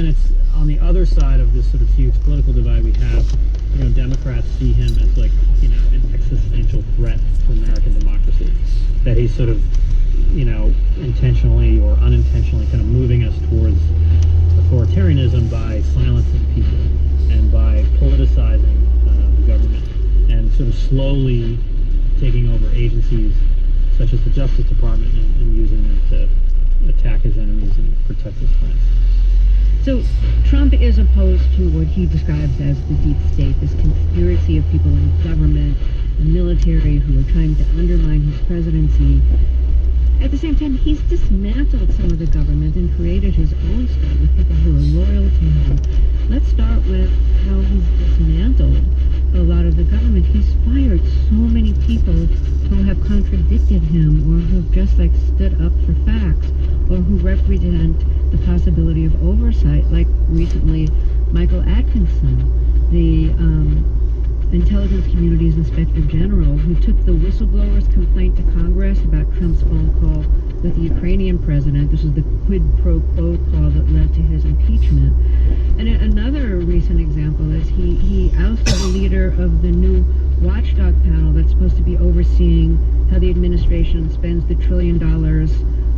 it's on the other side of this sort of huge political divide we have. Democrats see him as like an existential threat to American democracy. That he's sort of intentionally or unintentionally kind of moving us towards authoritarianism by silencing people and by politicizing the government and sort of slowly taking over agencies such as the Justice Department and using them to attack his enemies and protect his friends. So Trump is opposed to what he describes as the deep state, this conspiracy of people in government, military, who are trying to undermine his presidency. At the same time, he's dismantled some of the government and created his own state with people who are loyal to him. Let's start with how he's dismantled a lot of the government. He's fired so many people who have contradicted him or who have just stood up for facts or who represent the possibility of oversight, like recently Michael Atkinson, the Intelligence Community's Inspector General, who took the whistleblower's complaint to Congress about Trump's phone call with the Ukrainian president. This is the quid pro quo call that led to his impeachment. And another recent example is he ousted the leader of the new watchdog panel that's supposed to be overseeing how the administration spends the $1 trillion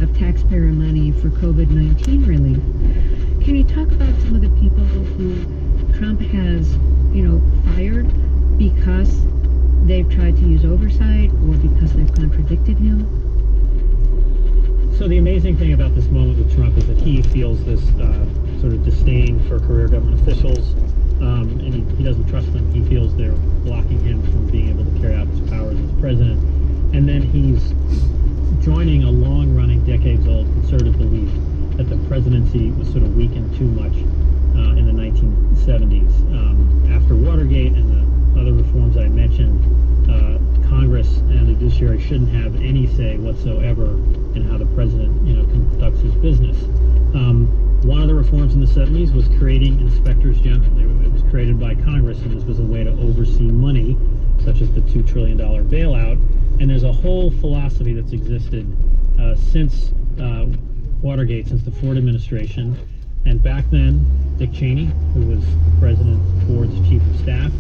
of taxpayer money for COVID-19 relief. Can you talk about some of the people who Trump has, fired because they've tried to use oversight or because they've contradicted him? So the amazing thing about this moment with Trump is that he feels this sort of disdain for career government officials, and he doesn't trust them. He feels they're blocking him from being able to carry out his powers as president. And then he's joining a long-running, decades-old conservative belief that the presidency was sort of weakened too much in the 1970s. After Watergate and the other reforms I mentioned, Congress and the judiciary shouldn't have any say whatsoever in how the president, conducts his business. One of the reforms in the 70s was creating inspectors general. It was created by Congress, and this was a way to oversee money, such as the $2 trillion bailout. And there's a whole philosophy that's existed since Watergate, since the Ford administration. And back then, Dick Cheney, who was President Ford's chief of staff,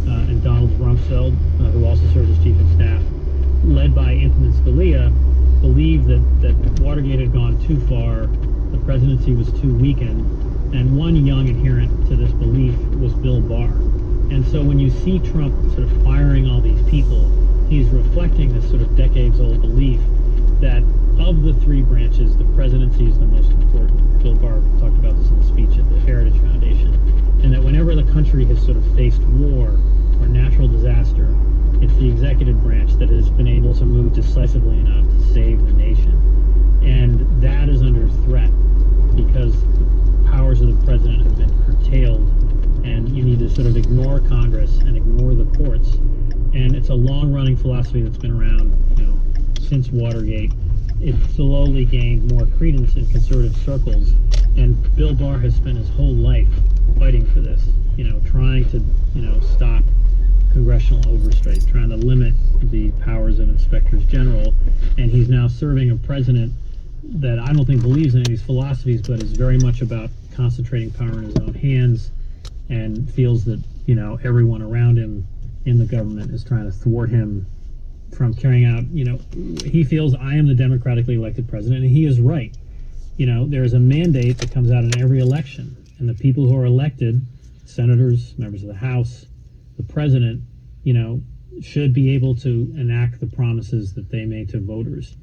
and Donald Rumsfeld, who also served as chief of staff, led by Antonin Scalia, believed that Watergate had gone too far, the presidency was too weakened, and one young adherent to this belief was Bill Barr. And so when you see Trump sort of firing all these people, he's reflecting this sort of decades-old belief that of the three branches, the presidency is the most important. Bill Barr talked about this in a speech at the Heritage Foundation. And that whenever the country has sort of faced war or natural disaster, it's the executive branch that has been able to move decisively enough to save the nation. And that is under threat because the powers of the president have been curtailed, and you need to sort of ignore Congress and ignore the courts. And it's a long-running philosophy that's been around, since Watergate. It slowly gained more credence in conservative circles, and Bill Barr has spent his whole life fighting for this, trying to, stop congressional oversight, trying to limit the powers of inspectors general, and he's now serving a president that I don't think believes in any of these philosophies, but is very much about concentrating power in his own hands, and feels that, everyone around him in the government is trying to thwart him from carrying out, he feels I am the democratically elected president, and he is right. There's a mandate that comes out in every election, and the people who are elected, senators, members of the House, the president, should be able to enact the promises that they made to voters.